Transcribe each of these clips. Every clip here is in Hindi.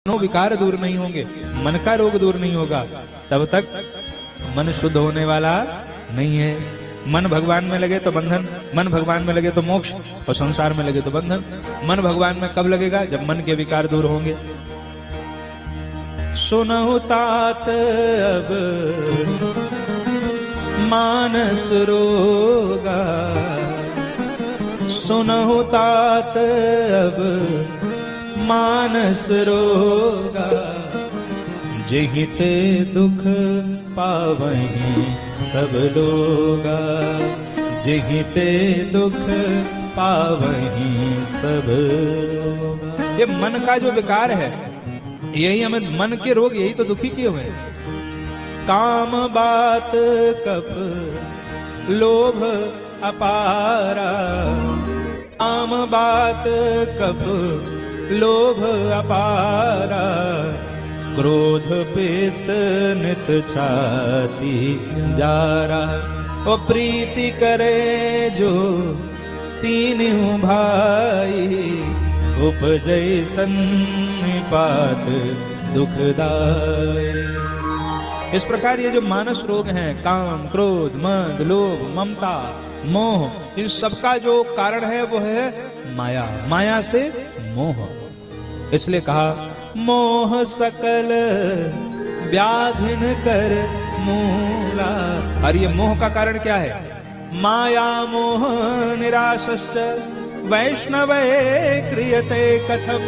मनोविकार दूर नहीं होंगे, मन का रोग दूर नहीं होगा, तब तक मन शुद्ध होने वाला नहीं है। मन भगवान में लगे तो बंधन, मन भगवान में लगे तो मोक्ष, और संसार में लगे तो बंधन। मन भगवान में कब लगेगा? जब मन के विकार दूर होंगे। सुनहु तात अब मानस रोगा, सुनहु तात अब मानस रोगा, जिहिते दुख पावहीं सब लोगा, जिहिते दुख पावहीं सब लोगा। ये मन का जो विकार है, यही हमें, मन के रोग यही तो दुखी किए हुए हैं। काम बात कप लोभ अपारा, काम बात कप लोभ अपारा, क्रोध पित्त नित छाती जारा। ओ प्रीति करे जो तीनों भाई, उपजै सन्निपात दुखदाई। इस प्रकार ये जो मानस रोग हैं, काम क्रोध मद लोभ ममता मोह, इन सबका जो कारण है वो है माया, माया से मोह। इसलिए कहा मोह सकल व्याधिन कर मूला। और ये मोह का कारण क्या है? माया मोह निराशश्च वैष्णवे क्रियते कथम।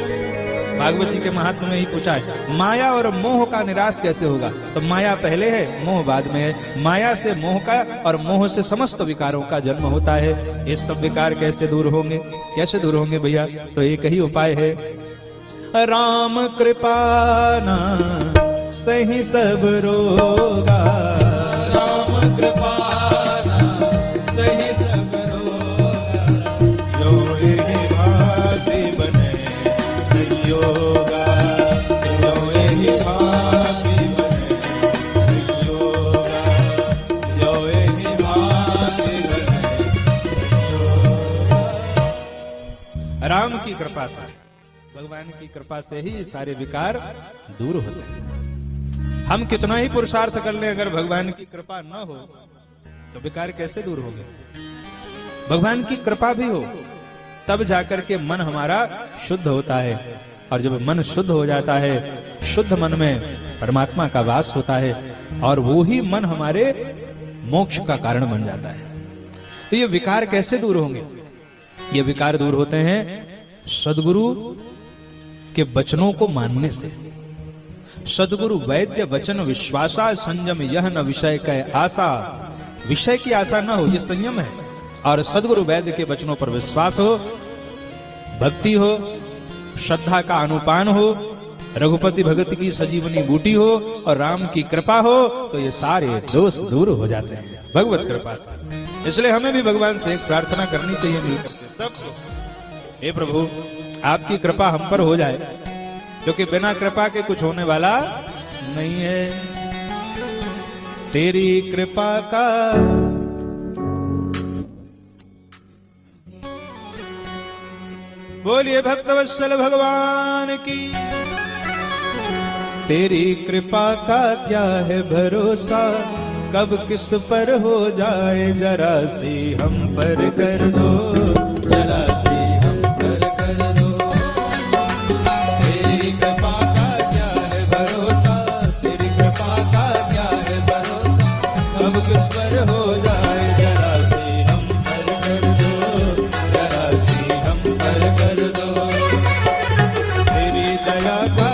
भागवत जी के महात्मा में ही पूछा है, माया और मोह का निराश कैसे होगा? तो माया पहले है, मोह बाद में है। माया से मोह का और मोह से समस्त विकारों का जन्म होता है। ये सब विकार कैसे दूर होंगे? कैसे दूर होंगे भैया? तो एक ही उपाय है, राम कृपाना सही सब रोगा, राम कृपाना सही सब रोगा, जो ये भांति बने संयोगा, जो ये भांति बने संयोगा, जो ये भांति बने संयोगा। राम की कृपा से, भगवान की कृपा से ही सारे विकार दूर होते हैं। हम कितना ही पुरुषार्थ कर लें, अगर भगवान की कृपा न हो तो विकार कैसे दूर होंगे? भगवान की कृपा भी हो तब जाकर के मन हमारा शुद्ध होता है, और जब मन शुद्ध हो जाता है, शुद्ध मन में परमात्मा का वास होता है, और वो ही मन हमारे मोक्ष का कारण बन जाता है। तो ये विकार कैसे दूर होंगे? ये विकार दूर होते हैं सद्गुरु के वचनों को मानने से। सद्गुरु वैद्य वचन विश्वासा, संयम यह न विषय का आशा। विषय की आशा न हो, ये संयम है। और सद्गुरु वैद्य के वचनों पर विश्वास हो, भक्ति हो, श्रद्धा का अनुपान हो, रघुपति भगत की सजीवनी बूटी हो, और राम की कृपा हो, तो ये सारे दोष दूर हो जाते हैं भगवत कृपा से। इसलिए हमें भी भगवान से एक प्रार्थना करनी चाहिए मिलकर सबको, हे प्रभु आपकी कृपा हम पर हो जाए, क्योंकि बिना कृपा के कुछ होने वाला नहीं है। तेरी कृपा का बोलिए भक्तवत्सल भगवान की। तेरी कृपा का क्या है भरोसा, कब किस पर हो जाए, जरा सी हम पर कर दो, जरा सी हम पर कर दो। तेरी कृपा का क्या है भरोसा, तेरी कृपा का क्या है भरोसा, कब किस पर हो जाए, जरा सी हम पर कर दो, जरा सी हम पर कर दो। तेरी दया का